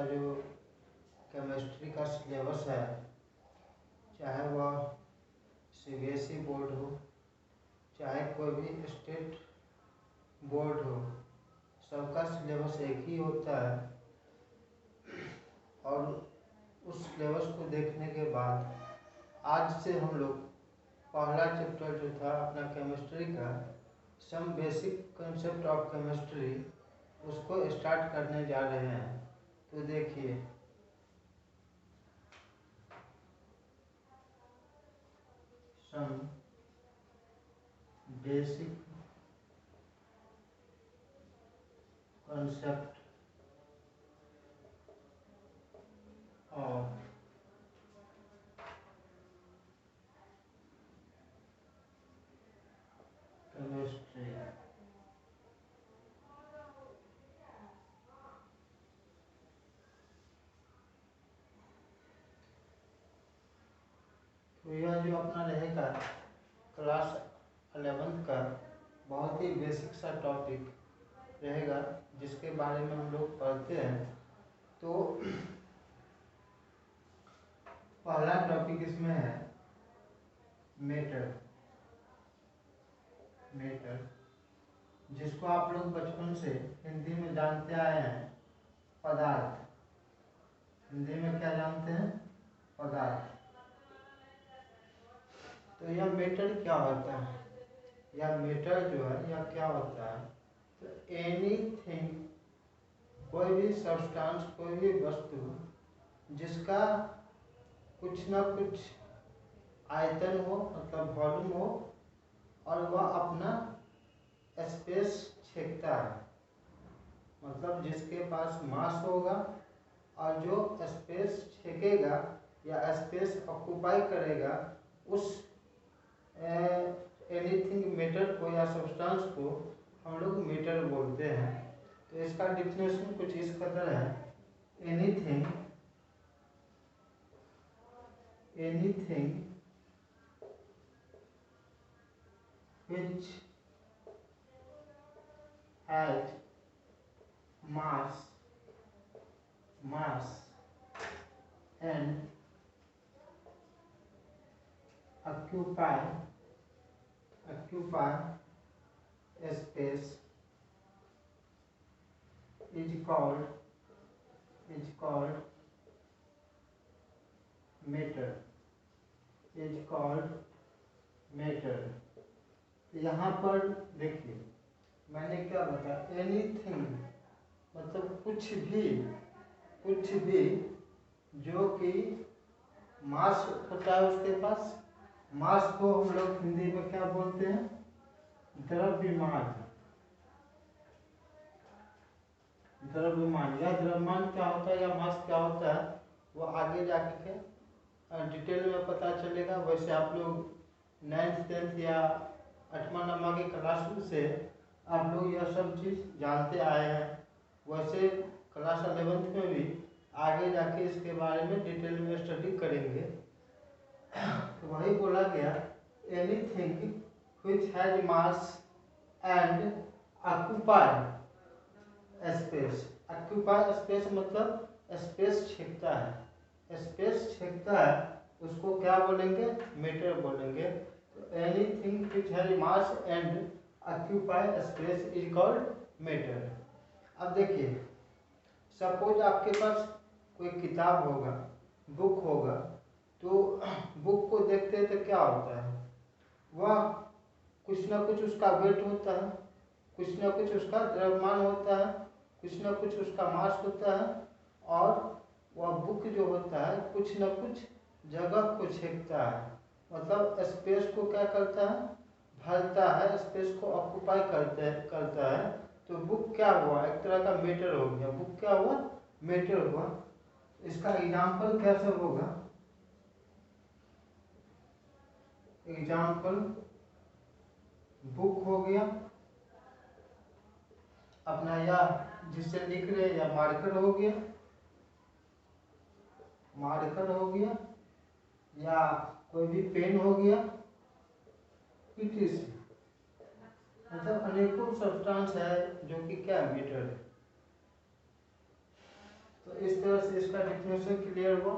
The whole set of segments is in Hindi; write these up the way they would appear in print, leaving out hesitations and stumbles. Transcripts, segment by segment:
का जो केमिस्ट्री का सिलेबस है, चाहे वह सीबीएसई बोर्ड हो चाहे कोई भी स्टेट बोर्ड हो, सबका सिलेबस एक ही होता है। और उस सिलेबस को देखने के बाद आज से हम लोग पहला चैप्टर जो था अपना केमिस्ट्री का, some basic concept of chemistry, उसको स्टार्ट करने जा रहे हैं। तो देखिए, some basic concept of chemistry. तो यह जो अपना रहेगा क्लास 11th का बहुत ही बेसिक सा टॉपिक रहेगा, जिसके बारे में हम लोग पढ़ते हैं। तो पहला टॉपिक इसमें है मेटर। जिसको आप लोग बचपन से हिंदी में जानते आए हैं पदार्थ। हिंदी में क्या जानते हैं? पदार्थ। तो यह मेटर क्या होता है? यह मेटर जो है यह क्या होता है? तो एनीथिंग, कोई भी सब्सटेंस, कोई भी वस्तु जिसका कुछ ना कुछ आयतन हो, मतलब वॉल्यूम हो, और वह अपना स्पेस छेकता है, मतलब जिसके पास मास होगा और जो स्पेस छेकेगा या स्पेस ऑक्यूपाई करेगा, उस एनीथिंग मेटर को या सब्सटेंस को हम लोग मेटर बोलते हैं। तो इसका डिफिनेशन कुछ इस कदर है, anything which has mass and occupy space is called matter। यहाँ पर देखिए मैंने क्या बताया, एनीथिंग मतलब कुछ भी जो कि मास होता है उसके पास। मास को हम लोग हिंदी में क्या बोलते हैं? द्रव्यमान। या द्रव्यमान क्या होता है या मास क्या होता है, वो आगे जाके के डिटेल में पता चलेगा। वैसे आप लोग 9th 10th या 8वां 9वां के क्लास से आप लोग यह सब चीज़ जानते आए हैं। वैसे क्लास 11th में भी आगे जाके इसके बारे में डिटेल में स्टडी करेंगे। तो वही बोला गया, anything which has mass and occupy space। occupy space मतलब स्पेस छेकता है, स्पेस छेकता है, उसको क्या बोलेंगे? मेटर बोलेंगे। तो anything which has mass and occupy space is called matter। अब देखिए, सपोज आपके पास कोई किताब होगा, बुक होगा, तो बुक को देखते हैं तो क्या होता है? वह कुछ ना कुछ उसका वेट होता है, कुछ ना कुछ उसका द्रव्यमान होता है, कुछ ना कुछ उसका मास होता है, और वह बुक जो होता है कुछ ना कुछ जगह को छेकता है, मतलब स्पेस को क्या करता है? भरता है, स्पेस को ऑक्यूपाई करता है। तो बुक क्या हुआ? एक तरह का मेटर हो गया। बुक क्या हुआ? मेटर हुआ। इसका एग्जाम्पल कैसे होगा? एग्जाम्पल बुक हो गया अपना, या जिससे लिख रहे, या मार्कर हो गया, या कोई भी पेन हो गया, etc। मतलब अनेकों सब्सटेंस है जो कि क्या मीटर है। तो इस तरह से इसका डिफिनेशन क्लियर हुआ।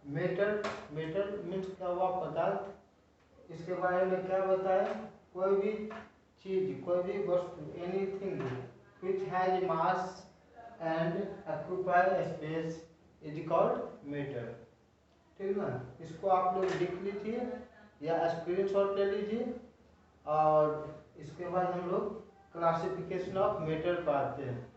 मेटल, मेटल मीन्स क्या हुआ, पदार्थ। इसके बारे में क्या बताया, कोई भी चीज, कोई भी वस्तु, anything which has mass and occupy space is called metal. ठीक ना, इसको आप लोग लिख लीजिए या स्क्रीनशॉट ले लीजिए। और इसके बाद हम लोग क्लासिफिकेशन ऑफ मेटल पर आते हैं।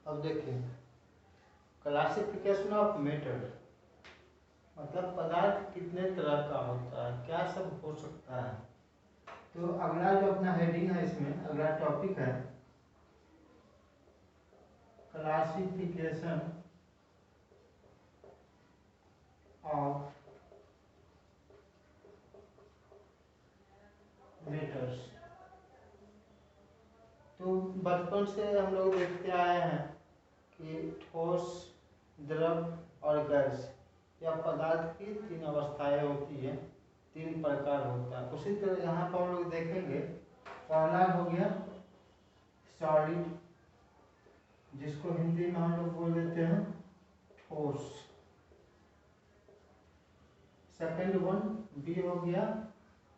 अब देखिए, क्लासिफिकेशन ऑफ मेटल मतलब पदार्थ कितने तरह का होता है, क्या सब हो सकता है। तो अगला जो अपना हेडिंग है, इसमें अगला टॉपिक है क्लासिफिकेशन ऑफ मेटल्स। तो बचपन से हम लोग देखते आए हैं कि ठोस, द्रव और गैस या पदार्थ की तीन अवस्थाएं होती है, तीन प्रकार होता है। उसी तरह यहाँ पर हम लोग देखेंगे, पहला हो गया सॉलिड, जिसको हिंदी में हम लोग बोल देते हैं ठोस। सेकंड वन बी हो गया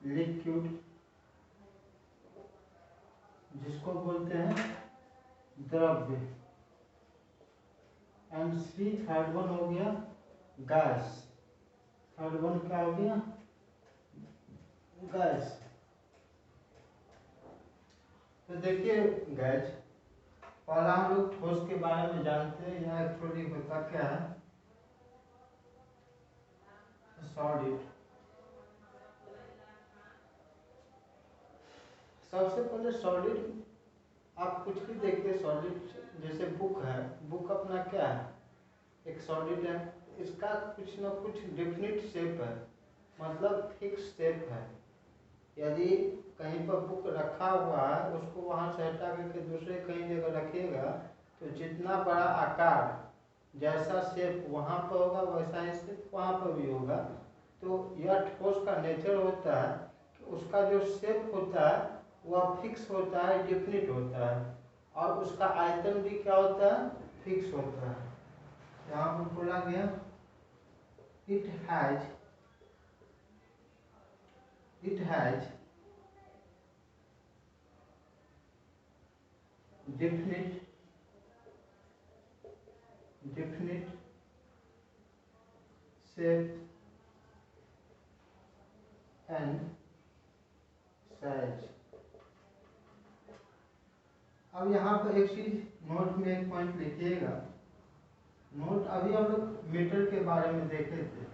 लिक्विड, जिसको बोलते हैं द्रव्य। एंड सी थर्ड वन हो गया गैस। थर्ड वन क्या हो गया, गैस। तो देखिए गैस, पहला हम लोग ठोस के बारे में जानते हैं। यहाँ एक्चुअली होता क्या है, सॉलिड। सबसे पहले सॉलिड आप कुछ भी देखिए, सॉलिड जैसे बुक है, बुक अपना क्या है, एक सॉलिड है। इसका कुछ ना कुछ डिफिनिट शेप है, मतलब फिक्स शेप है। यदि कहीं पर बुक रखा हुआ है, उसको वहाँ से हटा करके दूसरे कहीं जगह रखिएगा, तो जितना बड़ा आकार, जैसा शेप वहाँ पर होगा, वैसा ही शेप वहाँ पर भी होगा। तो यह ठोस का नेचर होता है कि उसका जो शेप होता है वह फिक्स होता है, डिफिनिट होता है, और उसका आयतन भी क्या होता है, फिक्स होता है। यहाँ पर बोला गया it has definite shape and size। अब यहाँ पर एक चीज नोट में एक पॉइंट लिखिएगा। नोट, अभी हम लोग मेटल के बारे में देखे थे,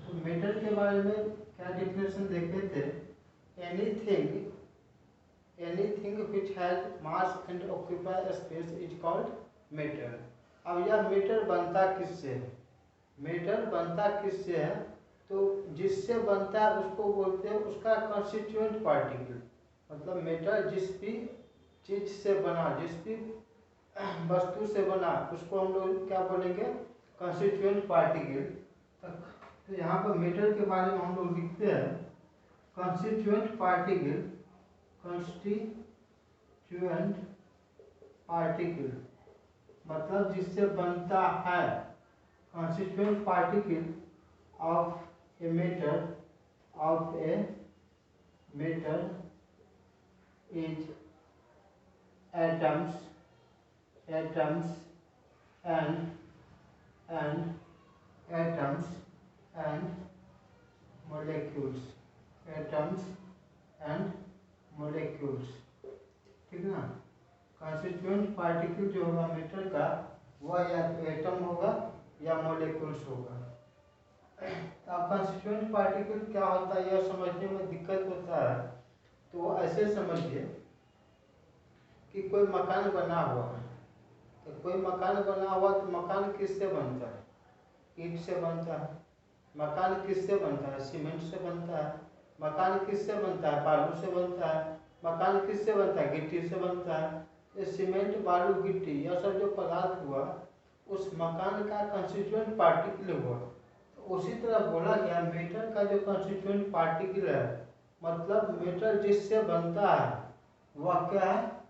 तो मेटल के बारे में क्या डिफिनेशन देखे थे, anything which has mass and occupy space is called metal. अब यह मेटल बनता किससे है, मेटल बनता किससे है, तो जिससे बनता है उसको बोलते हैं उसका कंस्टिट्यूएंट पार्टिकल। मतलब मेटल जिस भी चीज से बना, जिस भी वस्तु से बना, उसको हम लोग क्या बोलेंगे, कंस्टिट्यूएंट पार्टिकल। तो यहाँ पर मेटल के बारे में हम लोग लिखते हैं कंस्टिट्यूएंट पार्टिकल। कंस्टिट्यूएंट पार्टिकल मतलब जिससे बनता है, constituent particle of a metal is atoms and molecules, atoms and molecules। ठीक ना, कंस्टिट्यूएंट पार्टिकल जो होगा मेटल का, वह या तो एटम होगा या मोलेक्यूल्स होगा। अब कंस्टिट्यूएंट पार्टिकल क्या होता है, यह समझने में दिक्कत होता है। तो ऐसे समझिए कि कोई मकान बना हुआ है, तो कोई मकान बना हुआ, तो मकान किससे बनता है, ईंट से बनता है। मकान किससे बनता है? सीमेंट से बनता है। मकान किससे बनता है? बालू से बनता है। मकान किससे बनता है? गिट्टी से बनता है। ये सीमेंट, बालू, गिट्टी यह सब जो पदार्थ हुआ उस मकान का कंस्टिट्यूएंट पार्टिकल हुआ। तो उसी तरह बोला गया मेटल का जो कंस्टिट्यूएंट पार्टिकल है, मतलब मेटल जिससे बनता है वह क्या है?